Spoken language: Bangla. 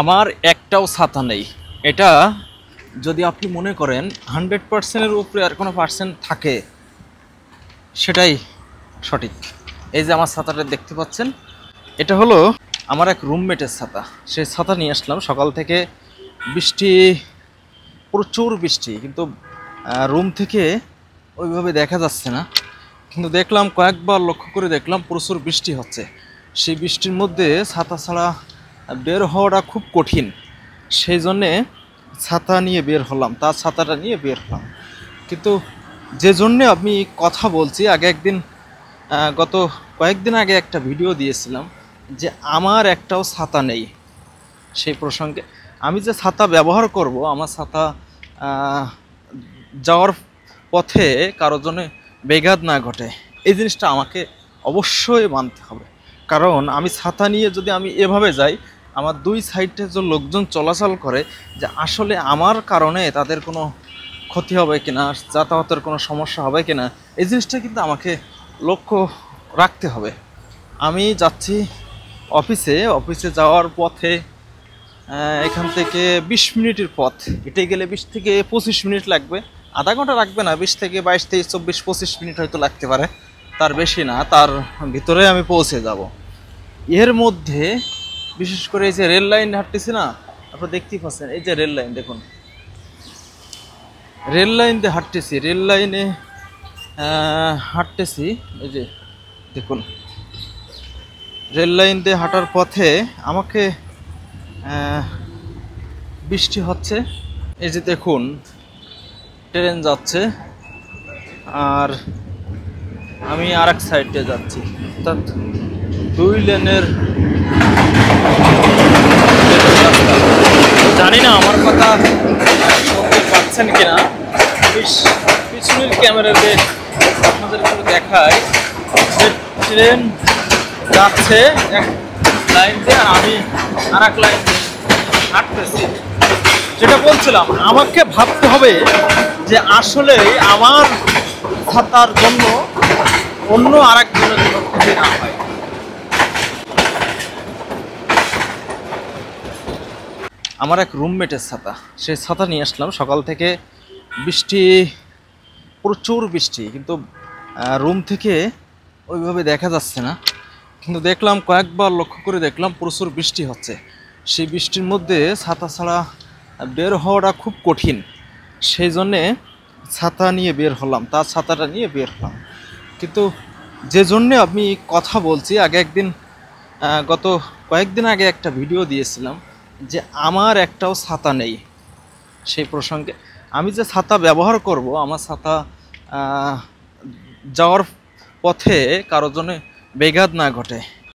আমার একটাও ছাতা নেই। এটা যদি আপনি মনে করেন 100%-এর উপরে আর কোনো পার্সেন্ট থাকে, সেটাই সঠিক। এই যে আমার ছাতাটা দেখতে পাচ্ছেন, এটা হলো আমার এক রুমমেটের ছাতা। সেই ছাতা নিয়ে আসলাম। সকাল থেকে বৃষ্টি, প্রচুর বৃষ্টি, কিন্তু রুম থেকে ওইভাবে দেখা যাচ্ছে না। কিন্তু দেখলাম, কয়েকবার লক্ষ্য করে দেখলাম প্রচুর বৃষ্টি হচ্ছে। সেই বৃষ্টির মধ্যে ছাতা ছাড়া বের হওয়াটা খুব কঠিন। সেই জন্যে ছাতা নিয়ে বের হলাম, তার ছাতাটা নিয়ে বের হলাম। কিন্তু যে জন্যে আমি কথা বলছি, গত কয়েকদিন আগে একটা ভিডিও দিয়েছিলাম যে আমার একটাও ছাতা নেই। সেই প্রসঙ্গে আমি যে ছাতা ব্যবহার করব, আমার ছাতা যাওয়ার পথে কারোর জন্য ব্যাঘাত না ঘটে, এই জিনিসটা আমাকে অবশ্যই মানতে হবে। কারণ আমি ছাতা নিয়ে যদি আমি এভাবে যাই, আমার দুই সাইডে যে লোকজন চলাচল করে, যে আসলে আমার কারণে তাদের কোনো ক্ষতি হবে কিনা, যাতায়াতের কোনো সমস্যা হবে কিনা, এই জিনিসটা কিন্তু আমাকে লক্ষ্য রাখতে হবে। আমি যাচ্ছি অফিসে যাওয়ার পথে, এখান থেকে 20 মিনিটের পথ। হেঁটে গেলে 20 থেকে 25 মিনিট লাগবে। আধা ঘন্টা লাগবে না, 20 থেকে 22, 23, 24, 25 মিনিট হয়তো লাগতে পারে, তার বেশি না। তার ভিতরে আমি পৌঁছে যাব। এর মধ্যে বিশেষ করে এই যে রেল লাইন হাঁটতেছি না, আপনারা দেখতেই পাচ্ছেন, এই যে রেল লাইন দেখুন, রেল লাইন দিয়ে হাঁটতেছি, এই যে দেখুন, রেল লাইন দিয়ে হাঁটার পথে আমাকে বৃষ্টি হচ্ছে। এই যে দেখুন, ট্রেন যাচ্ছে আর আমি আর এক সাইডে যাচ্ছি, অর্থাৎ দুই লেনের রাস্তা। জানি না আমার কথা শুনতে পাচ্ছেন কিনা। পিছনের ক্যামেরাতে আপনাদের একটু দেখায় যে ট্রেন যাচ্ছে এক লাইন দিয়ে, আর আমি আর এক লাইন দিয়ে হাঁটতেছি। যেটা বলছিলাম, আমাকে ভাবতে হবে যে আসলে আমার ছাতার জন্য অন্য আর একজনের কোনো ক্ষতি না হয়। আমার এক রুমমেটের ছাতা, সেই ছাতা নিয়ে আসলাম। সকাল থেকে বৃষ্টি, প্রচুর বৃষ্টি, কিন্তু রুম থেকে ওইভাবে দেখা যাচ্ছে না। কিন্তু দেখলাম, কয়েকবার লক্ষ্য করে দেখলাম প্রচুর বৃষ্টি হচ্ছে। সেই বৃষ্টির মধ্যে ছাতা ছাড়া বের হওয়াটা খুব কঠিন। সেই জন্যে ছাতা নিয়ে বের হলাম, তার ছাতাটা নিয়ে বের হলাম। কিন্তু যে জন্যে আমি কথা বলছি, গত কয়েকদিন আগে একটা ভিডিও দিয়েছিলাম যে আমার একটাও ছাতা নেই। সেই প্রসঙ্গে আমি যে ছাতা ব্যবহার করব, আমার ছাতা যাওয়ার পথে কারোর জন্য ব্যাঘাত না ঘটে,